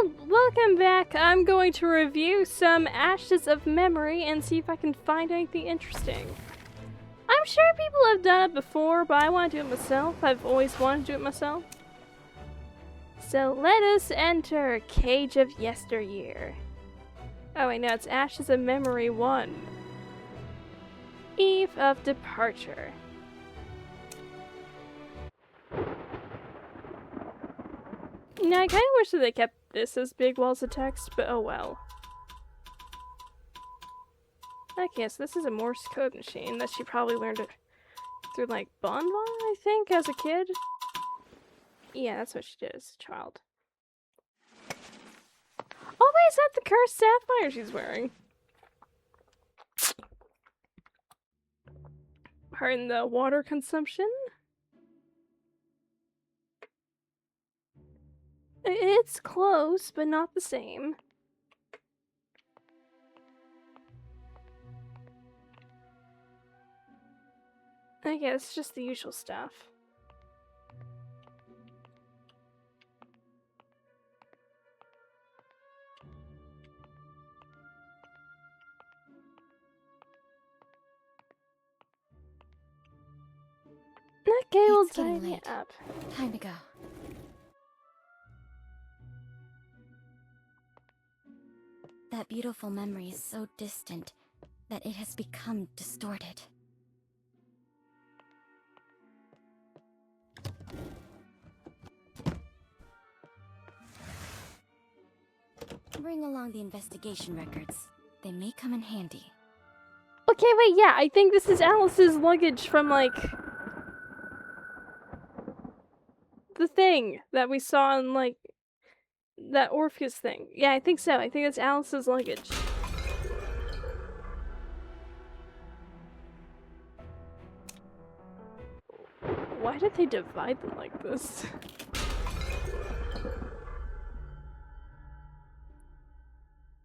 Well, welcome back. I'm going to review some Ashes of Memory and see if I can find anything interesting. I'm sure people have done it before, but I want to do it myself. I've always wanted to do it myself. So let us enter Cage of Yesteryear. Oh wait, no, it's Ashes of Memory 1. Eve of Departure. Now, I kind of wish that they kept this as big walls of text, but oh well. Okay, so this is a Morse code machine that she probably learned it through, like, Bon Bon, I think, as a kid. Yeah, that's what she did as a child. Oh wait, is that the cursed sapphire she's wearing? Pardon the water consumption? It's close, but not the same. Okay, it's just the usual stuff. Okay, we'll time it up. Time to go. That beautiful memory is so distant that it has become distorted. Bring along the investigation records. They may come in handy. Okay, wait, yeah, I think this is Alice's luggage from, like, the thing that we saw in, like, that Orpheus thing. Yeah, I think so. I think it's Alice's luggage. Why did they divide them like this?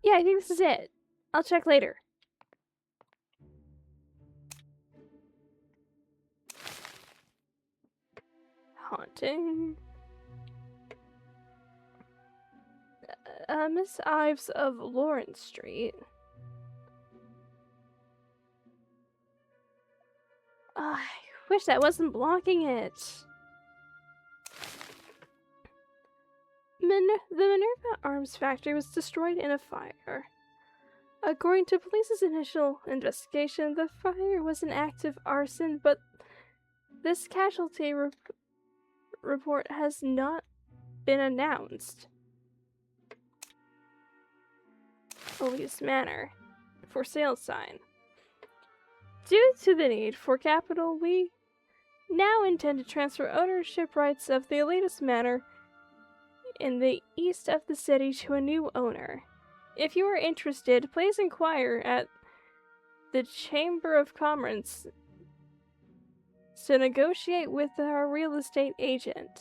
Yeah, I think this is it. I'll check later. Haunting. Miss Ives of Lawrence Street. I wish that wasn't blocking it. The Minerva Arms Factory was destroyed in a fire. According to police's initial investigation, the fire was an act of arson, but this casualty report has not been announced. Elise Manor. For sale sign. Due to the need for capital, we now intend to transfer ownership rights of the Elise Manor in the east of the city to a new owner. If you are interested, please inquire at the Chamber of Commerce to negotiate with our real estate agent.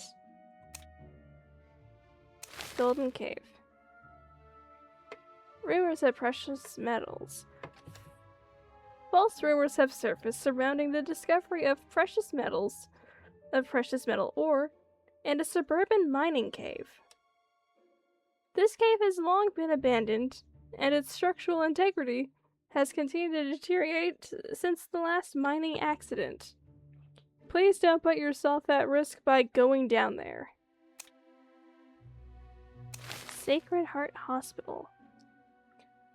Golden Cave. Rumors of precious metals. False rumors have surfaced surrounding the discovery of precious metal ore, and a suburban mining cave. This cave has long been abandoned, and its structural integrity has continued to deteriorate since the last mining accident. Please don't put yourself at risk by going down there. Sacred Heart Hospital.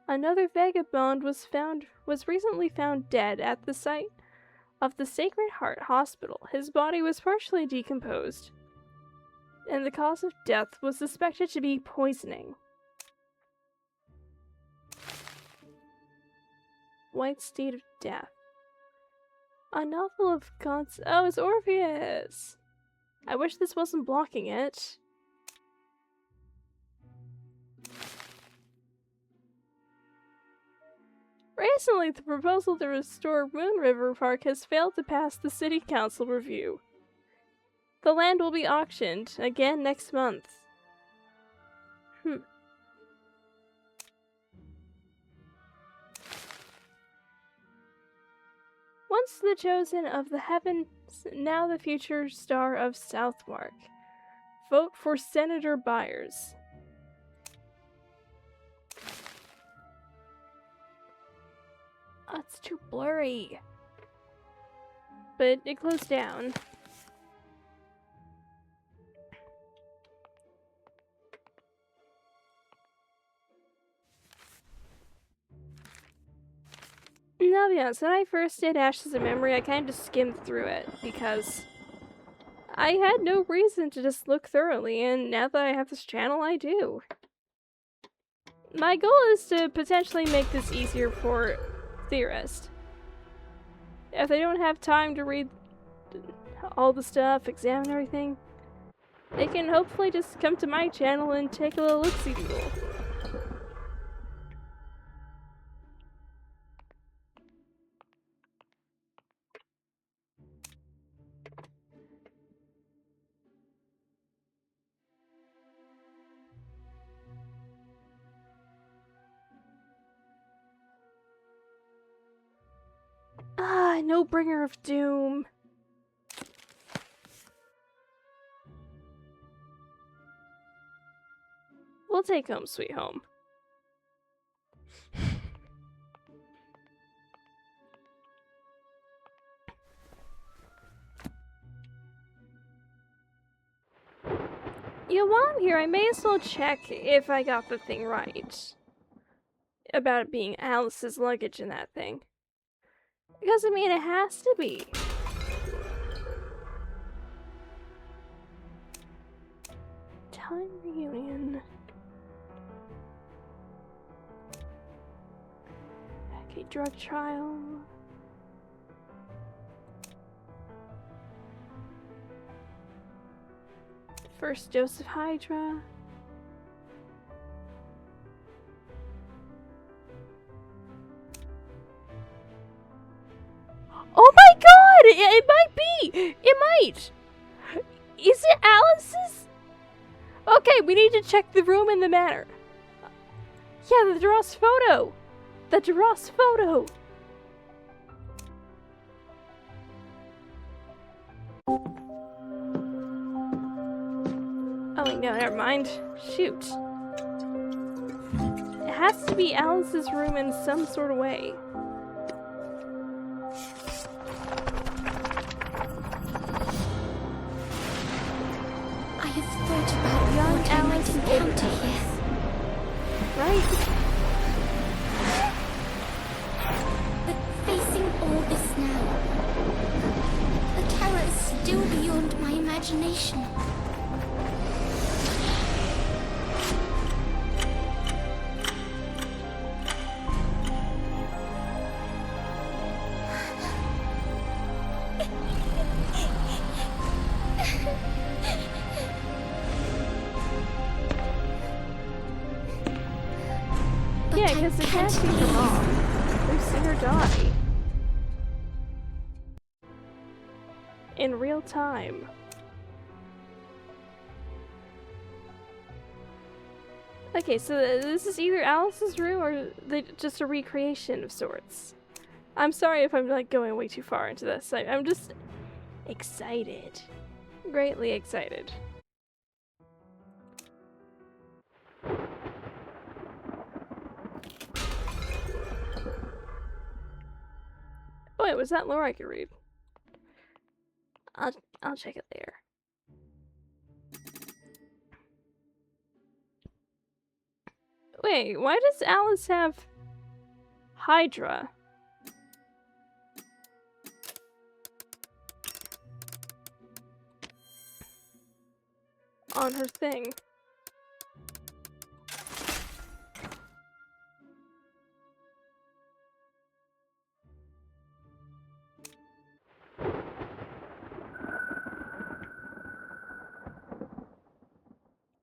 Another vagabond was recently found dead at the site of the Sacred Heart Hospital. His body was partially decomposed, and the cause of death was suspected to be poisoning. White State of Death. A novel of gods. Oh, it's Orpheus! I wish this wasn't blocking it. Recently, the proposal to restore Moon River Park has failed to pass the City Council review. The land will be auctioned again next month. Once the chosen of the heavens, now the future star of Southwark. Vote for Senator Byers. Oh, it's too blurry. But it closed down. And I'll be honest, when I first did Ashes of Memory, I kind of just skimmed through it because I had no reason to just look thoroughly, and now that I have this channel, I do. My goal is to potentially make this easier for theorists. If they don't have time to read all the stuff, examine everything, they can hopefully just come to my channel and take a little look-see-doodle. Ah, no bringer of doom. We'll take Home Sweet Home. While I'm here, I may as well check if I got the thing right. About it being Alice's luggage in that thing. Because, I mean, it has to be. Time reunion. Okay, drug trial. First dose of Hydra. Oh my god! It might be! It might! Is it Alice's? Okay, we need to check the room in the manor. Yeah, the DeRoss photo! The DeRoss photo! Oh wait, no, never mind. Shoot. It has to be Alice's room in some sort of way. I have thought about young what I might encounter here. Right? But facing all this now, the terror is still beyond my imagination. Yeah, because it can't be the mom. They've seen her die. In real time. Okay, so this is either Alice's room or just a recreation of sorts. I'm sorry if I'm like going way too far into this. I'm just excited. Greatly excited. Oh wait, was that lore I could read? I'll check it later. Wait, why does Alice have Hydra on her thing?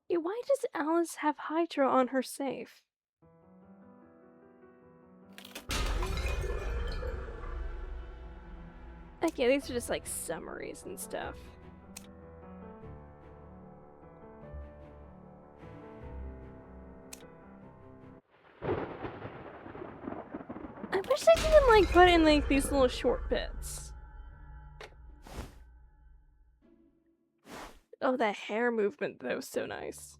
Yeah, why does Alice have Hydra on her safe? Okay, these are just like summaries and stuff. I wish they didn't like put in like these little short bits. Oh, that hair movement though, so nice.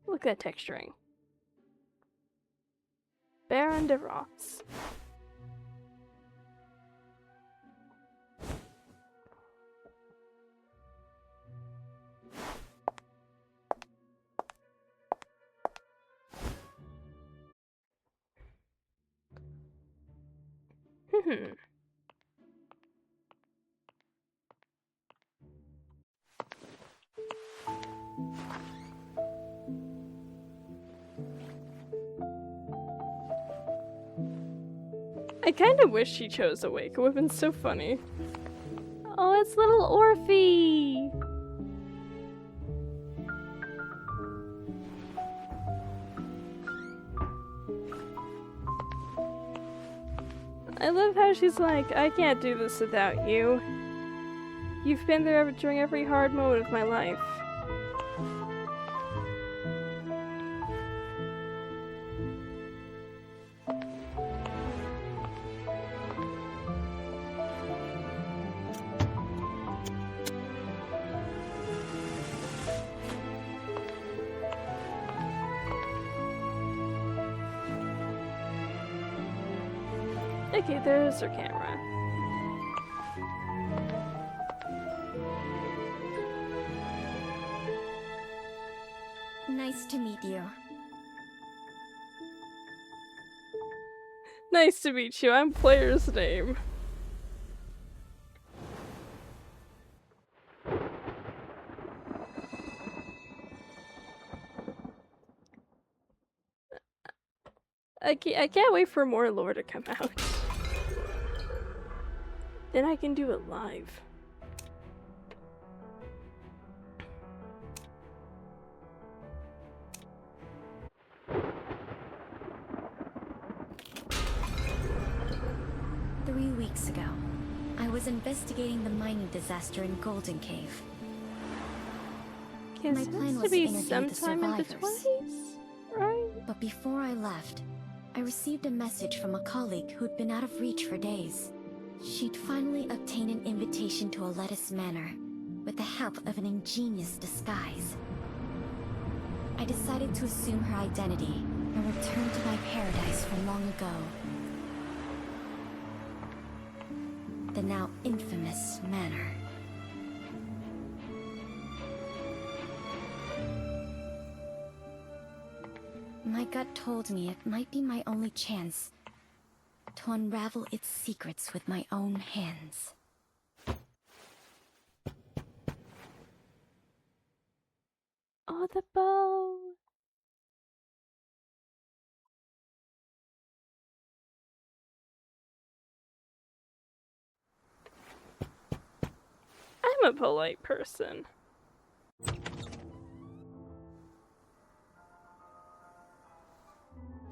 Look at that texturing. Baron de Ross. I kind of wish she chose Awake. It would have been so funny. Oh, it's little Orphe! I love how she's like, I can't do this without you. You've been there during every hard moment of my life. Okay, there's her camera. Nice to meet you. Nice to meet you. I'm player's name. I can't wait for more lore to come out. Then I can do it live. Three weeks ago, I was investigating the mining disaster in Golden Cave. It's My plan supposed to was to be interview the sometime in the survivors. 20s, right? But before I left, I received a message from a colleague who'd been out of reach for days. She'd finally obtained an invitation to a lettuce manor, with the help of an ingenious disguise. I decided to assume her identity and return to my paradise from long ago. The now infamous manor. My gut told me it might be my only chance to unravel its secrets with my own hands. Oh, the bow. I'm a polite person.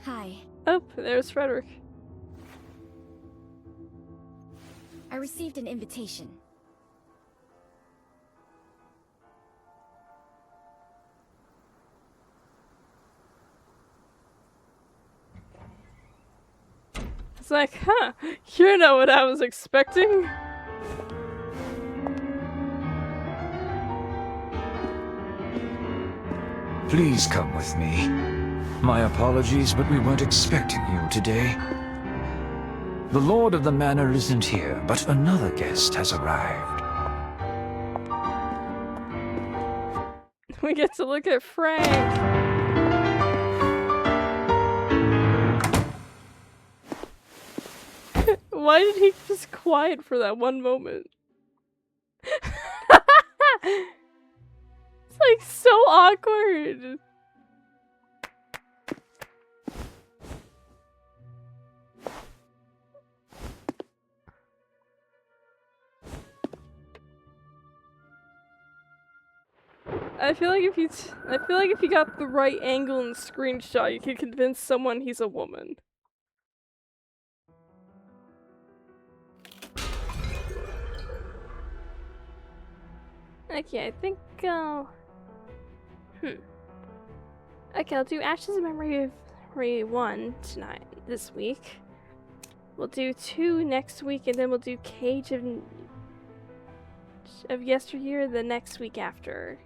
Hi. Oh, there's Frederick. I received an invitation. It's like, huh, you're not what I was expecting. Please come with me. My apologies, but we weren't expecting you today. The Lord of the Manor isn't here, but another guest has arrived. We get to look at Frank. Why did he just quiet for that one moment? It's like so awkward. I feel like if you got the right angle and screenshot, you could convince someone he's a woman. Okay, I think Okay, I'll do Ashes of Memory 1 tonight, this week. We'll do 2 next week, and then we'll do Cage of Yesteryear the next week after.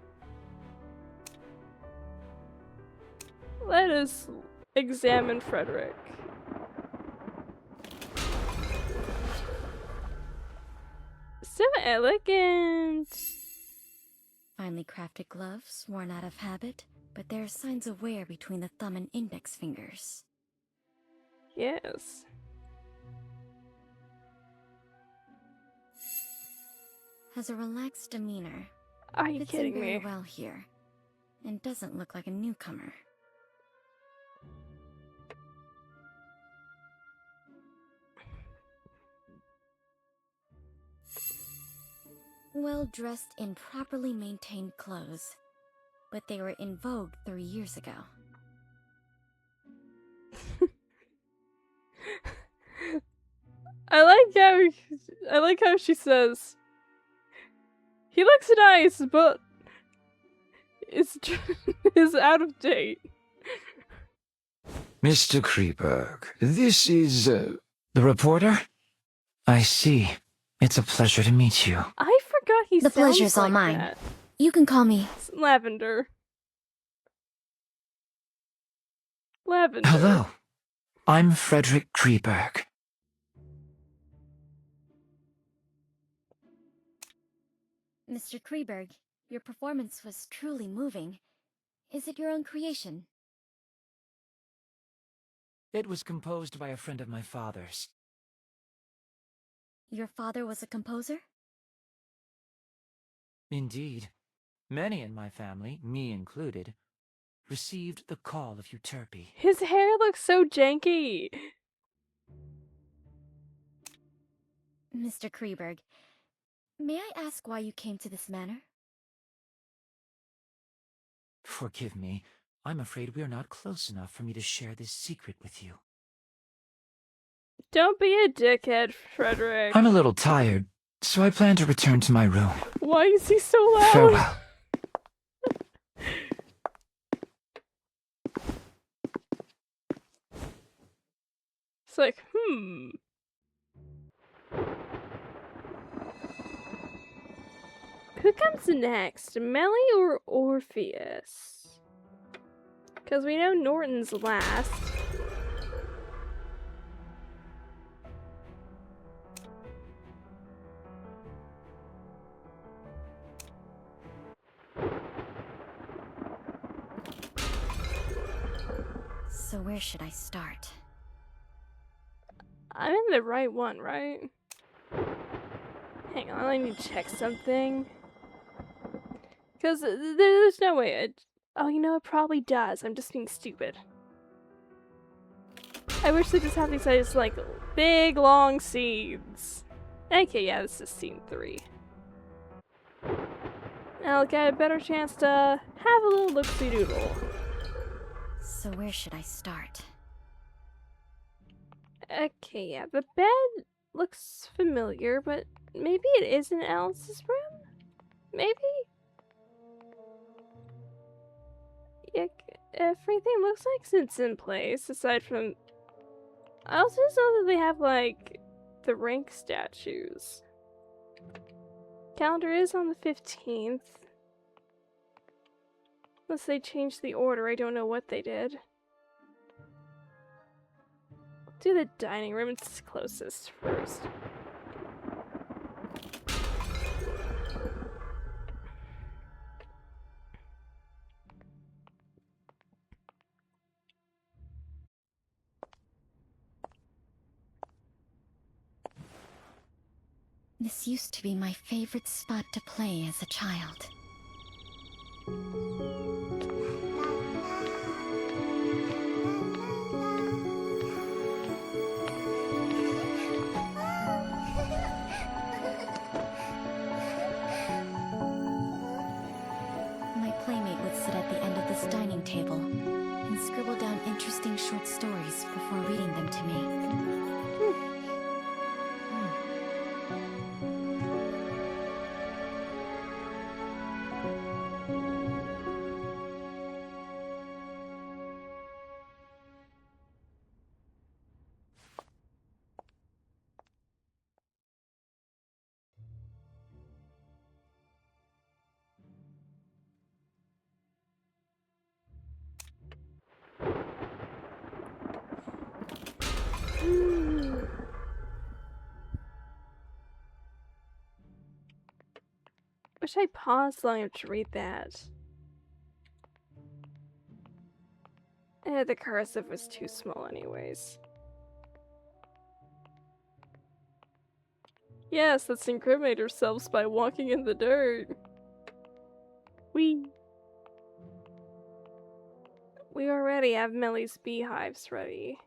Let us examine Frederick. So elegant. finely crafted gloves, worn out of habit, but there are signs of wear between the thumb and index fingers. Yes. Has a relaxed demeanor. Are you Fits in kidding very me? well here, and doesn't look like a newcomer. Well dressed in properly maintained clothes, but they were in vogue 3 years ago. I like how she says, he looks nice, but is out of date. Mr. Kreberg, this is, the reporter? I see. It's a pleasure to meet you. I forgot he The sounds pleasure's all like mine. that. You can call me. It's Lavender. Lavender. Hello. I'm Frederick Kreberg. Mr. Kreberg, your performance was truly moving. Is it your own creation? It was composed by a friend of my father's. Your father was a composer? Indeed. Many in my family, me included, received the call of Euterpe. His hair looks so janky. Mr. Kreberg, may I ask why you came to this manor? Forgive me. I'm afraid we're not close enough for me to share this secret with you. Don't be a dickhead, Frederick. I'm a little tired, so I plan to return to my room. Why is he so loud? Farewell. It's like, Who comes next, Melly or Orpheus? Because we know Norton's last. So where should I start? I'm in the right one, right? Hang on, I need to check something. Because there's no way oh, you know, it probably does. I'm just being stupid. I wish they just have these like big long scenes. Okay, yeah, this is scene 3. Now I'll get a better chance to have a little look-see-doodle. So where should I start? Okay, yeah, the bed looks familiar, but maybe it isn't Alice's room? Maybe? Yeah, everything looks like it's in place, aside from... I also just know that they have, like, the rank statues. Calendar is on the 15th. Unless they changed the order, I don't know what they did. Do the dining room, it's closest first. This used to be my favorite spot to play as a child. My playmate would sit at the end of this dining table and scribble down interesting short stories before reading them to me. Wish I paused long enough to read that. The cursive was too small anyways. Yes, let's incriminate ourselves by walking in the dirt. We already have Millie's beehives ready.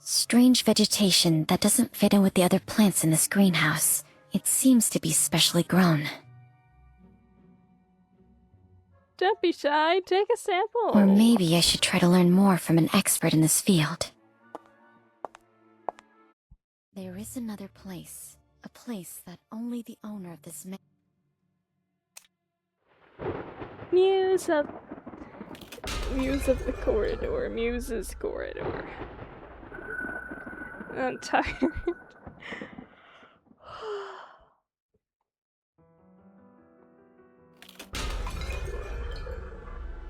Strange vegetation that doesn't fit in with the other plants in this greenhouse. It seems to be specially grown. Don't be shy, take a sample. Or maybe I should try to learn more from an expert in this field. There is another place. A place that only the owner of this Muse of the corridor. Muse's corridor. I'm tired.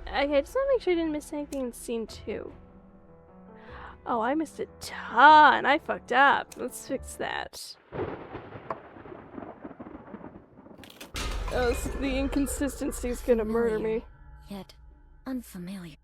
Okay, I just want to make sure I didn't miss anything in scene 2. Oh, I missed a ton. I fucked up. Let's fix that. Oh, the inconsistency is gonna murder me. Yet unfamiliar.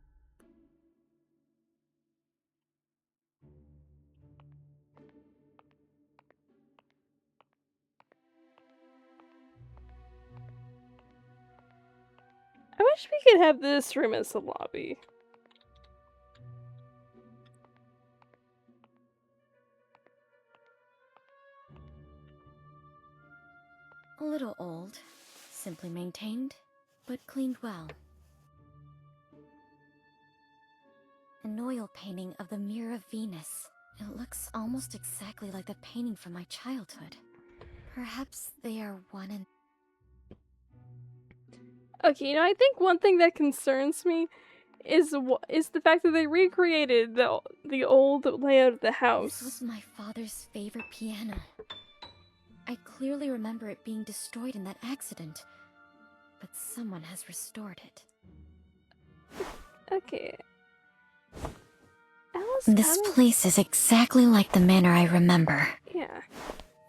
I wish we could have this room as the lobby. A little old, simply maintained, but cleaned well. An oil painting of the Mirror of Venus. It looks almost exactly like the painting from my childhood. Perhaps they are one and... Okay, you know, I think one thing that concerns me is the fact that they recreated the old layout of the house. This was my father's favorite piano. I clearly remember it being destroyed in that accident, but someone has restored it. Okay. This place is exactly like the manor I remember. Yeah.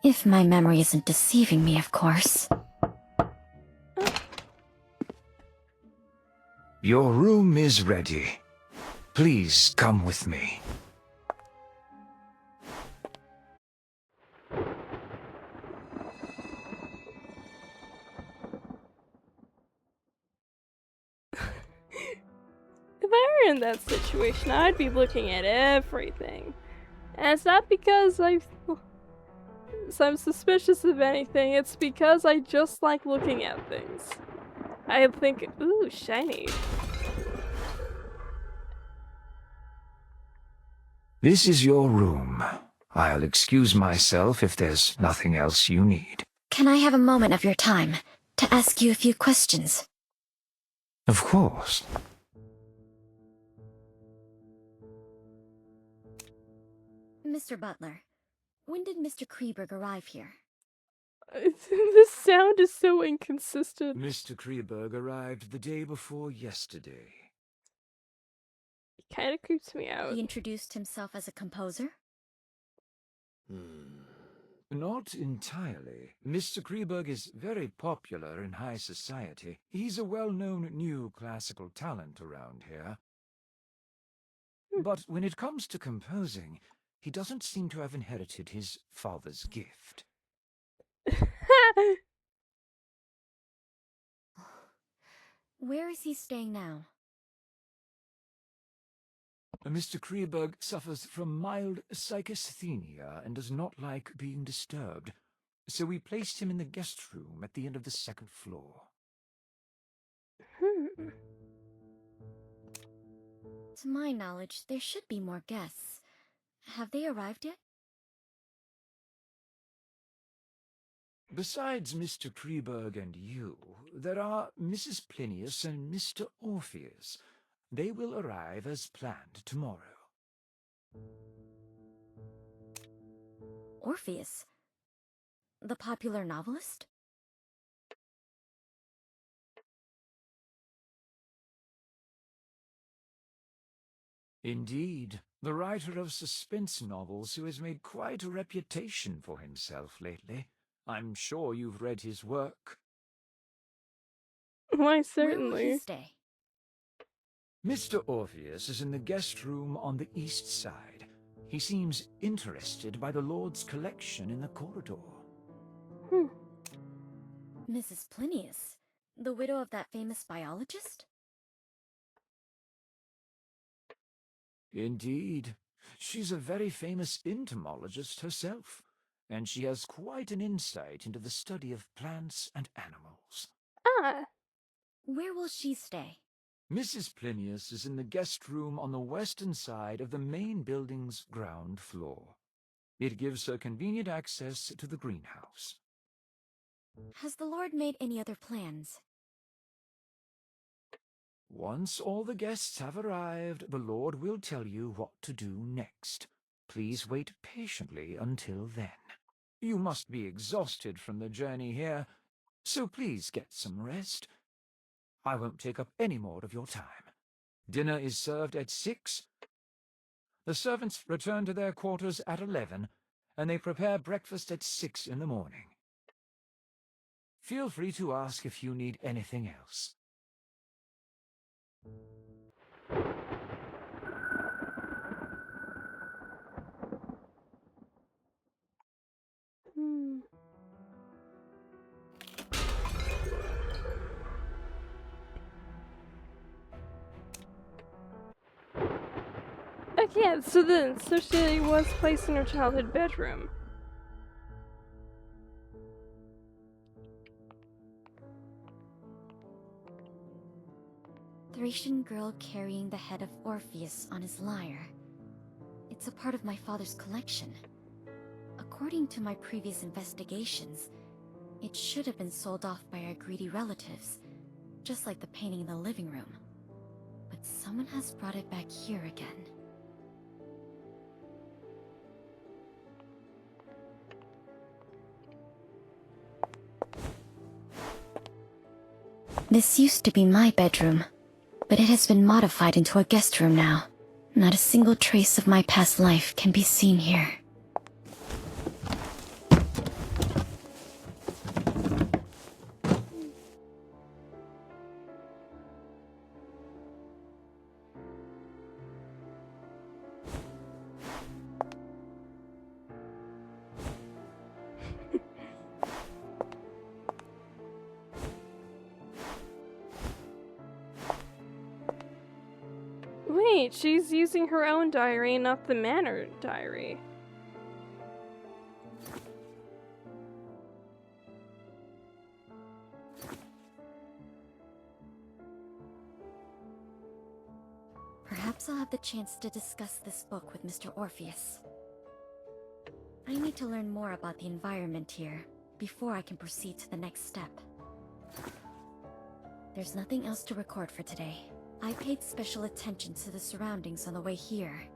If my memory isn't deceiving me, of course. Your room is ready. Please come with me. If I were in that situation, I'd be looking at everything. And it's not because I'm suspicious of anything, it's because I just like looking at things. I think, ooh, shiny. This is your room. I'll excuse myself if there's nothing else you need. Can I have a moment of your time to ask you a few questions? Of course. Mr. Butler, when did Mr. Kreberg arrive here? This sound is so inconsistent. Mr. Kreberg arrived the day before yesterday. It kind of creeps me out. He introduced himself as a composer? Not entirely. Mr. Kreberg is very popular in high society. He's a well-known new classical talent around here. But when it comes to composing, he doesn't seem to have inherited his father's gift. Where is he staying now? Mr. Kreberg suffers from mild psychasthenia and does not like being disturbed, so we placed him in the guest room at the end of the second floor. To my knowledge, there should be more guests. Have they arrived yet? Besides Mr. Kreberg and you, there are Mrs. Plinius and Mr. Orpheus. They will arrive as planned tomorrow. Orpheus? The popular novelist? Indeed, the writer of suspense novels who has made quite a reputation for himself lately. I'm sure you've read his work. Why, Where will he certainly. stay? Mr. Orpheus is in the guest room on the east side. He seems interested by the Lord's collection in the corridor. Hmm. Mrs. Plinius, the widow of that famous biologist? Indeed, she's a very famous entomologist herself, and she has quite an insight into the study of plants and animals. Ah, Where will she stay? Mrs. Plinius is in the guest room on the western side of the main building's ground floor. It gives her convenient access to the greenhouse. Has the Lord made any other plans? Once all the guests have arrived, the Lord will tell you what to do next. Please wait patiently until then. You must be exhausted from the journey here, so please get some rest. I won't take up any more of your time. Dinner is served at 6. The servants return to their quarters at 11, and they prepare breakfast at 6 in the morning. Feel free to ask if you need anything else. hmm. Okay, so she was placed in her childhood bedroom. Thracian girl carrying the head of Orpheus on his lyre. It's a part of my father's collection. According to my previous investigations, it should have been sold off by our greedy relatives, just like the painting in the living room. But someone has brought it back here again. This used to be my bedroom, but it has been modified into a guest room now. Not a single trace of my past life can be seen here. Wait, she's using her own diary, not the manor diary. Perhaps I'll have the chance to discuss this book with Mr. Orpheus. I need to learn more about the environment here before I can proceed to the next step. There's nothing else to record for today. I paid special attention to the surroundings on the way here.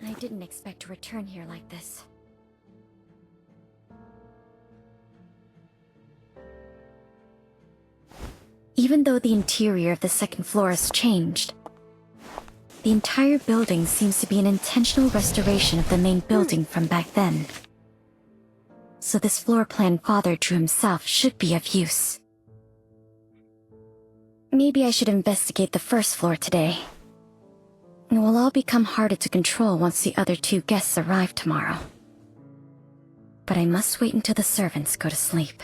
I didn't expect to return here like this. Even though the interior of the second floor has changed, the entire building seems to be an intentional restoration of the main building from back then. So this floor plan Father drew himself should be of use. Maybe I should investigate the first floor today. It will all become harder to control once the other two guests arrive tomorrow. But I must wait until the servants go to sleep.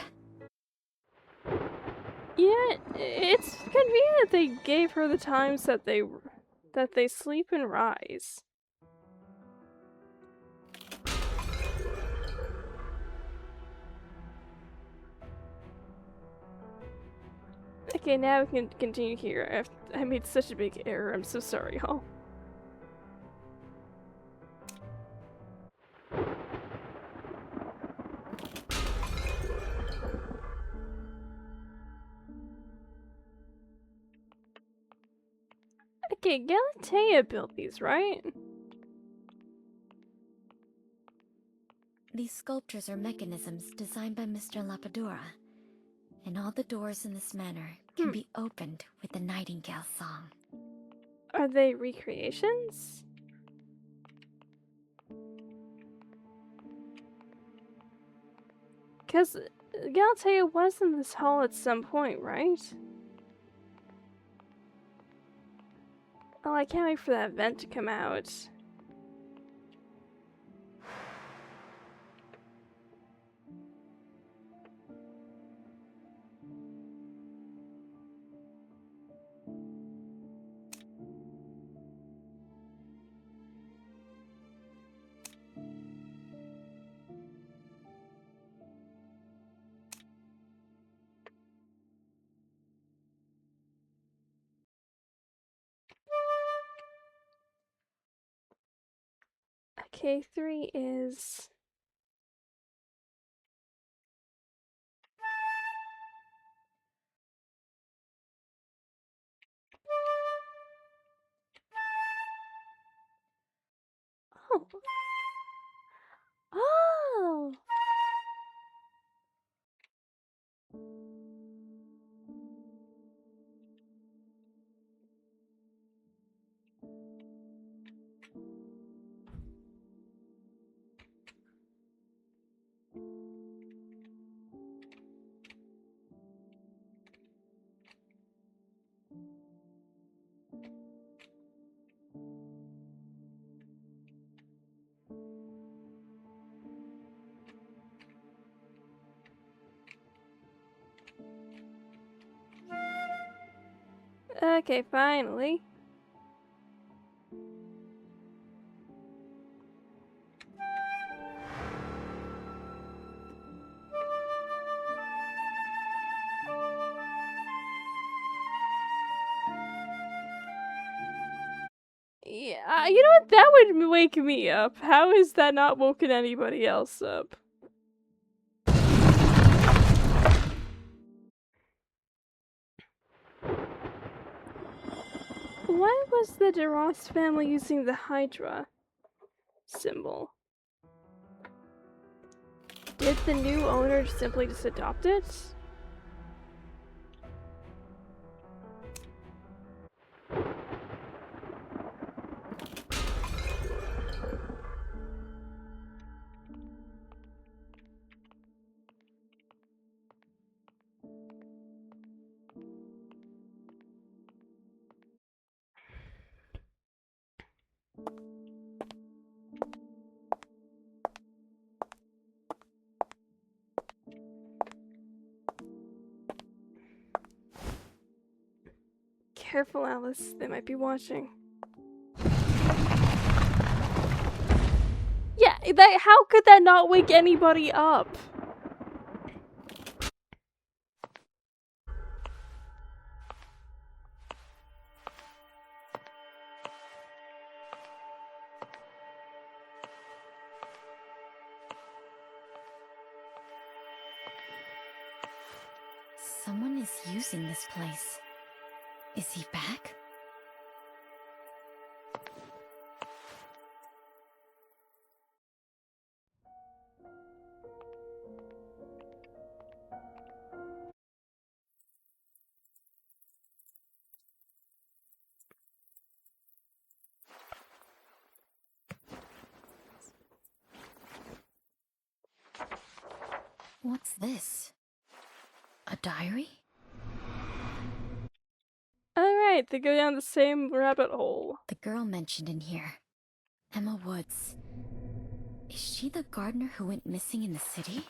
Yeah, it's convenient they gave her the times that they sleep and rise. Okay, now we can continue here. I made such a big error. I'm so sorry, y'all. Okay, Galatea built these, right? These sculptures are mechanisms designed by Mr. Lapadura, and all the doors in this manor can be opened with the nightingale song. Are they recreations? Because Galatea was in this hall at some point, right? Oh, I can't wait for that vent to come out. K3 is... Oh. Oh! Okay, finally. Yeah, you know what? That would wake me up. How is that not woken anybody else up? Why was the DeRoss family using the Hydra symbol? Did the new owner simply just adopt it? Careful, Alice. They might be watching. Yeah, how could that not wake anybody up? Someone is using this place. Is he back? What's this? A diary? Alright, they go down the same rabbit hole. The girl mentioned in here. Emma Woods. Is she the gardener who went missing in the city?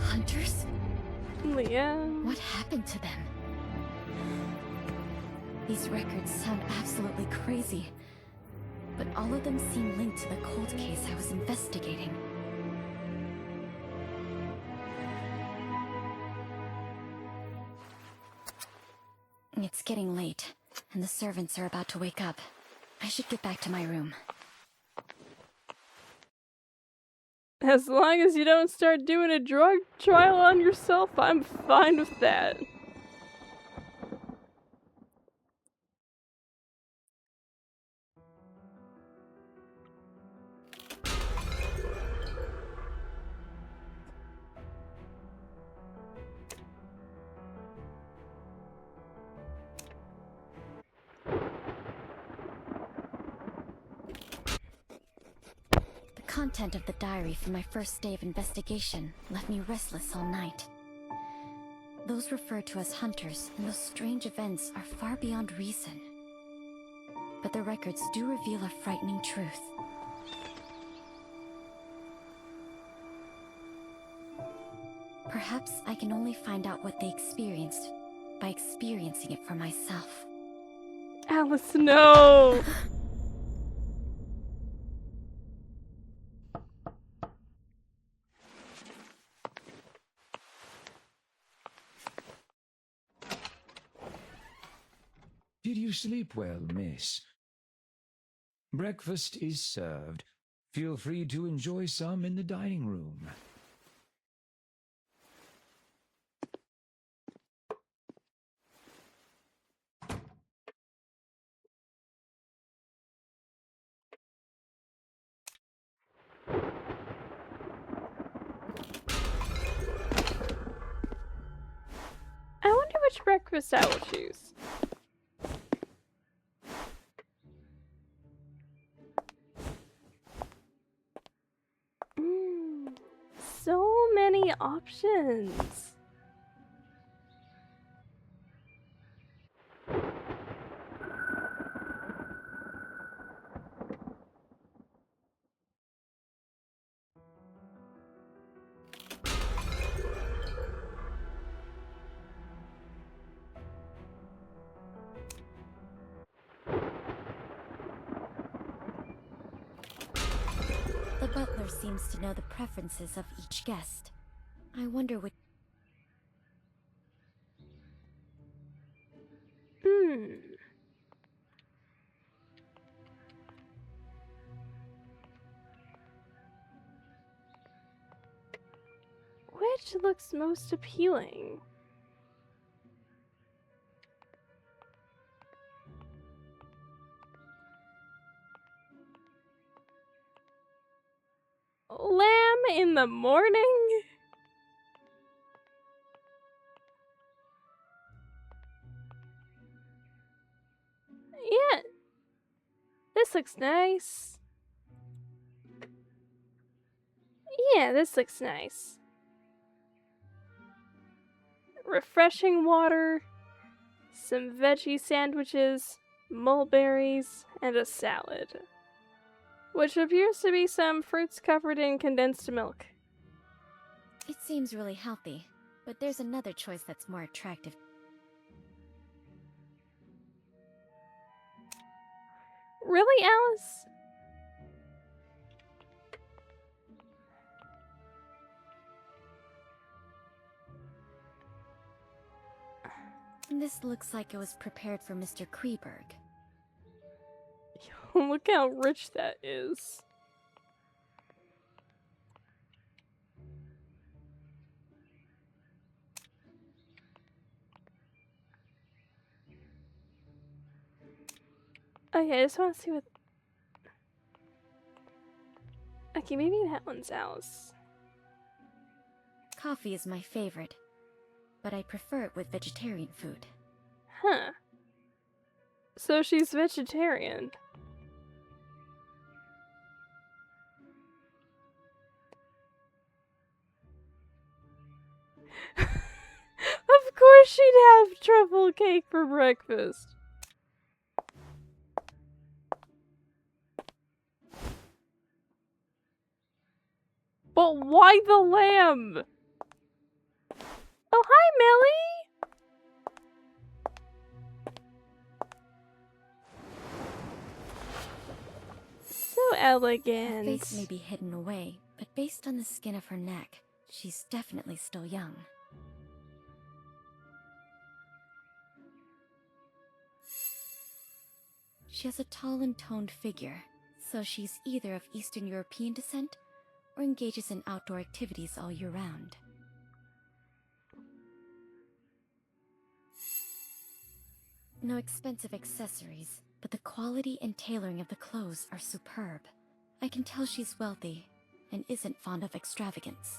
Hunters? Leah. What happened to them? These records sound absolutely crazy, but all of them seem linked to the cold case I was investigating. It's getting late. and the servants are about to wake up. I should get back to my room. As long as you don't start doing a drug trial on yourself, I'm fine with that. The content of the diary from my first day of investigation left me restless all night. Those referred to as hunters and those strange events are far beyond reason. But the records do reveal a frightening truth. Perhaps I can only find out what they experienced by experiencing it for myself. Alice, no! Did you sleep well, miss? Breakfast is served. Feel free to enjoy some in the dining room. I wonder which breakfast I will choose. So many options. The butler seems to know the preferences of each guest. I wonder which... Which looks most appealing? Lamb in the morning? Yeah. This looks nice. Yeah, this looks nice. Refreshing water, some veggie sandwiches, mulberries, and a salad. Which appears to be some fruits covered in condensed milk. It seems really healthy, but there's another choice that's more attractive. Really, Alice? This looks like it was prepared for Mr. Kreberg. Look how rich that is. Okay, I just want to see what... Okay, maybe that one's Alice. Coffee is my favorite, but I prefer it with vegetarian food. Huh. So she's vegetarian. Of course she'd have truffle cake for breakfast. But why the lamb? Oh, hi, Millie! So elegant. Her face may be hidden away, but based on the skin of her neck, she's definitely still young. She has a tall and toned figure, so she's either of Eastern European descent or engages in outdoor activities all year round. No expensive accessories, but the quality and tailoring of the clothes are superb. I can tell she's wealthy and isn't fond of extravagance.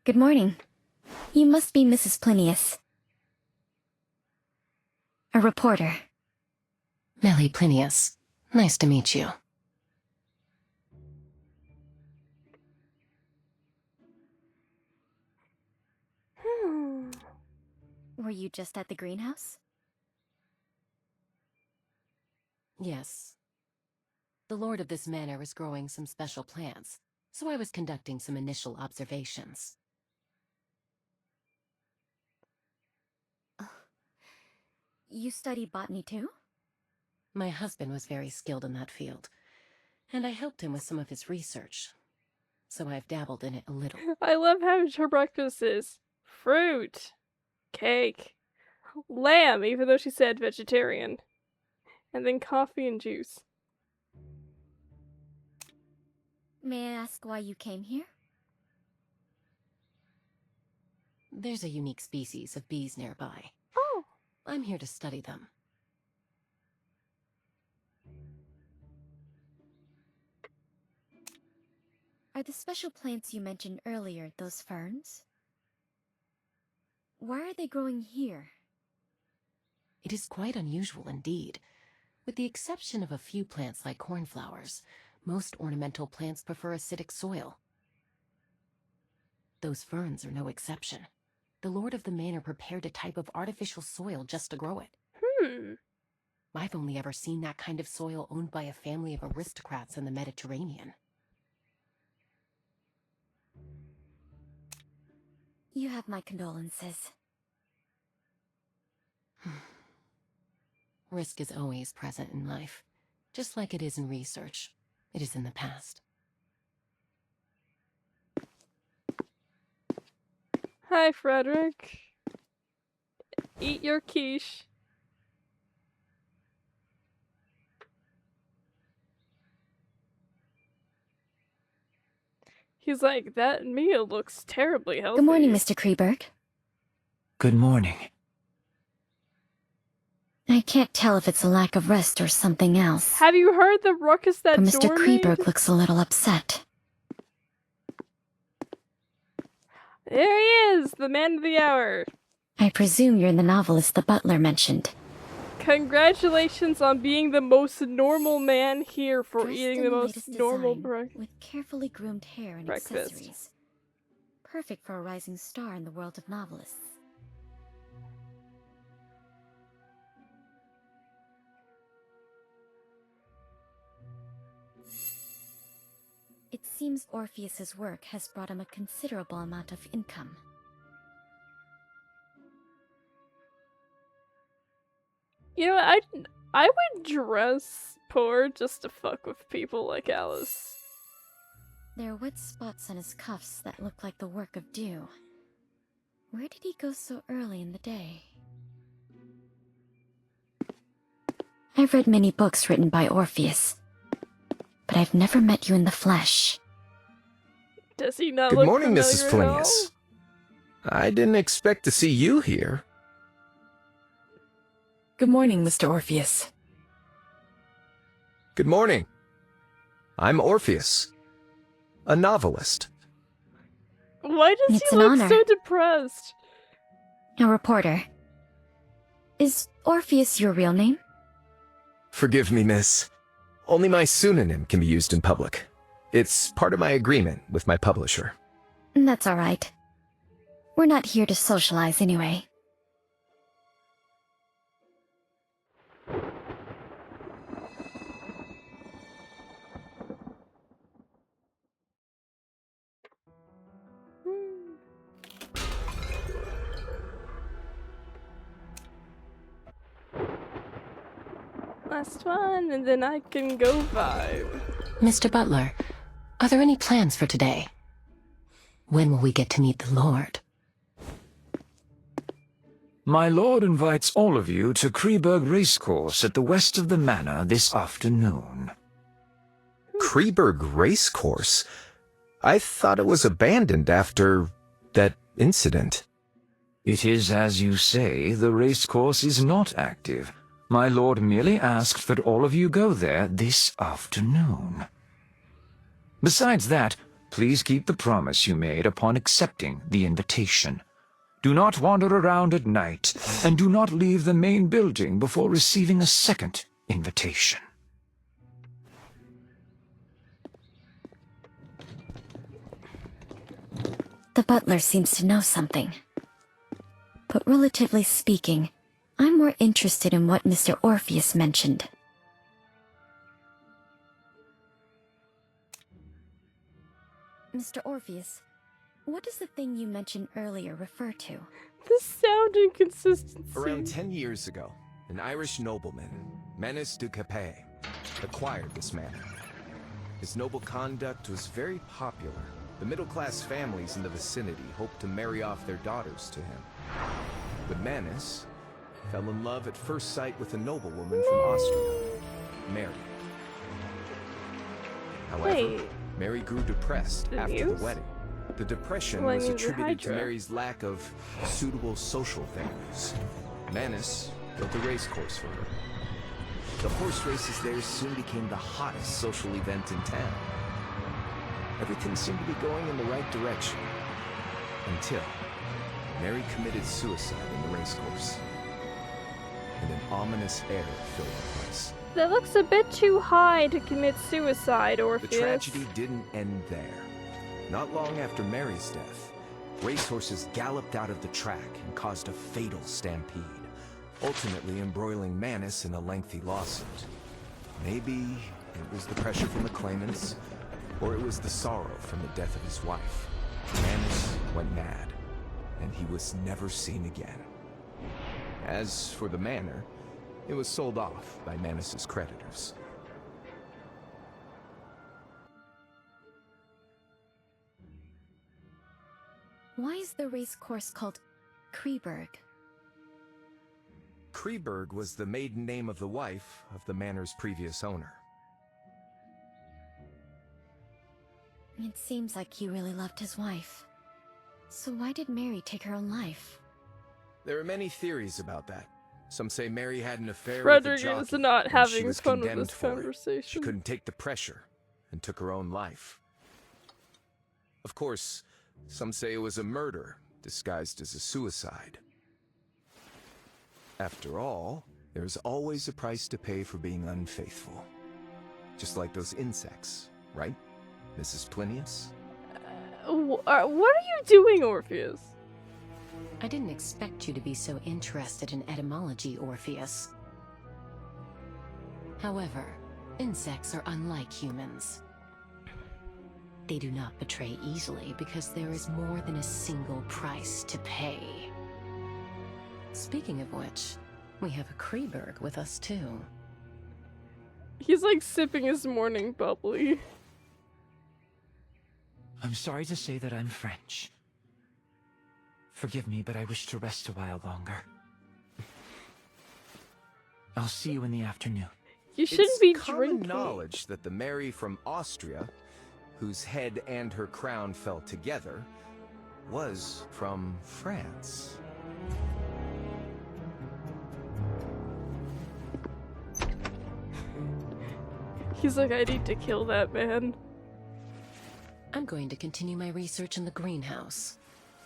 Good morning. You must be Mrs. Plinius. A reporter. Millie Plinius. Nice to meet you. Were you just at the greenhouse? Yes. The lord of this manor is growing some special plants, so I was conducting some initial observations. You study botany too? My husband was very skilled in that field, and I helped him with some of his research, so I've dabbled in it a little. I love how her breakfast is fruit, cake, lamb, even though she said vegetarian, and then coffee and juice. May I ask why you came here? There's a unique species of bees nearby. Oh. I'm here to study them. Are the special plants you mentioned earlier those ferns? Why are they growing here? It is quite unusual indeed. With the exception of a few plants like cornflowers, most ornamental plants prefer acidic soil. Those ferns are no exception. The lord of the manor prepared a type of artificial soil just to grow it. I've only ever seen that kind of soil owned by a family of aristocrats in the Mediterranean. You have my condolences. Risk is always present in life, just like it is in research. It is in the past. Hi, Frederick. Eat your quiche. He's like, that meal looks terribly healthy. Good morning, Mr. Kreberg. Good morning. I can't tell if it's a lack of rest or something else. Have you heard the ruckus that But Mr. Jor Kreberg made? looks a little upset. There he is, the man of the hour. I presume you're the novelist the butler mentioned. Congratulations on being the most normal man here for Dressed eating in the most latest normal design, with carefully groomed hair and breakfast. accessories. Perfect for a rising star in the world of novelists. It seems Orpheus's work has brought him a considerable amount of income. You know, I would dress poor just to fuck with people like Alice. There are wet spots on his cuffs that look like the work of dew. Where did he go so early in the day? I've read many books written by Orpheus, but I've never met you in the flesh. Does he not Good look morning, familiar Mrs. at all? Plinius. I didn't expect to see you here. Good morning, Mr. Orpheus. Good morning. I'm Orpheus, a novelist. Why does It's he an look honor. so depressed? A reporter. Is Orpheus your real name? Forgive me, miss. Only my pseudonym can be used in public. It's part of my agreement with my publisher. That's all right. We're not here to socialize anyway. Last one, and then I can go vibe. Mr. Butler, Are there any plans for today? When will we get to meet the Lord? My lord invites all of you to Kreeburg Racecourse at the west of the manor this afternoon. Kreeburg Racecourse? I thought it was abandoned after that incident. It is as you say, the racecourse is not active. My lord merely asked that all of you go there this afternoon. Besides that, please keep the promise you made upon accepting the invitation. Do not wander around at night, and do not leave the main building before receiving a second invitation. The butler seems to know something. But relatively speaking, I'm more interested in what Mr. Orpheus mentioned. Mr. Orpheus, what does the thing you mentioned earlier refer to? The sound inconsistency. Around 10 years ago, an Irish nobleman, Manus du Capet, acquired this manor. His noble conduct was very popular. The middle-class families in the vicinity hoped to marry off their daughters to him. But Manus fell in love at first sight with a noblewoman from Austria, Mary. However, Wait. Mary grew depressed The after news? the wedding. The depression Well, I was mean, the attributed to Hydra. Mary's lack of suitable social values. Manus built a racecourse for her. The horse races there soon became the hottest social event in town. Everything seemed to be going in the right direction. Until Mary committed suicide in the racecourse. And an ominous air filled the place. That looks a bit too high to commit suicide, The Orpheus. tragedy didn't end there. Not long after Mary's death, racehorses galloped out of the track and caused a fatal stampede, ultimately embroiling Manus in a lengthy lawsuit. Maybe it was the pressure from the claimants, or it was the sorrow from the death of his wife. Manus went mad, and he was never seen again. As for the manor, it was sold off by Manus's creditors. Why is the race course called Kreeburg? Kreeburg was the maiden name of the wife of the manor's previous owner. It seems like he really loved his wife. So why did Mary take her own life? There are many theories about that. Some say Mary had an affair Frederick with a is jockey, not and having she was fun with condemned this for it. She conversation. couldn't take the pressure and took her own life. Of course, some say it was a murder disguised as a suicide. After all, there's always a price to pay for being unfaithful. Just like those insects, right, Mrs. Plinius? What are you doing, Orpheus? I didn't expect you to be so interested in etymology, Orpheus. However, insects are unlike humans. They do not betray easily because there is more than a single price to pay. Speaking of which, we have a Kreeburg with us too. He's like sipping his morning bubbly. I'm sorry to say that I'm French. Forgive me, but I wish to rest a while longer. I'll see you in the afternoon. You shouldn't It's be common drinking. knowledge that the Mary from Austria, whose head and her crown fell together, was from France. He's like, I need to kill that man. I'm going to continue my research in the greenhouse.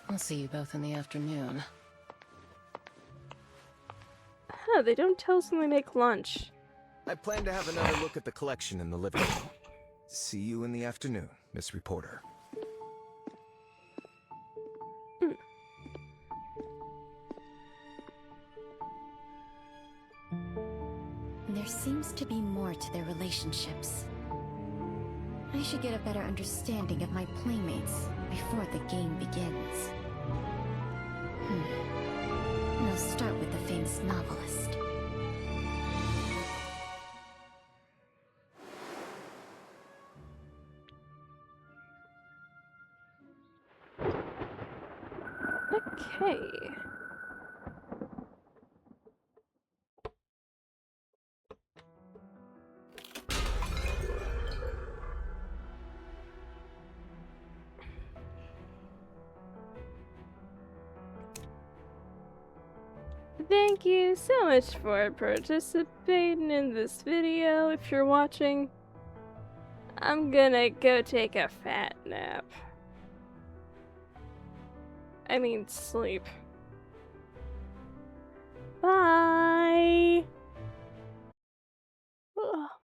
I'll see you both in the afternoon. Huh, they don't tell us when they make lunch. I plan to have another look at the collection in the living room. See you in the afternoon, Miss Reporter. There seems to be more to their relationships. I should get a better understanding of my playmates before the game begins. I'll start with the famous novelist. Okay. Thank you so much for participating in this video. If you're watching, I'm gonna go take a fat nap. I mean, sleep. Bye!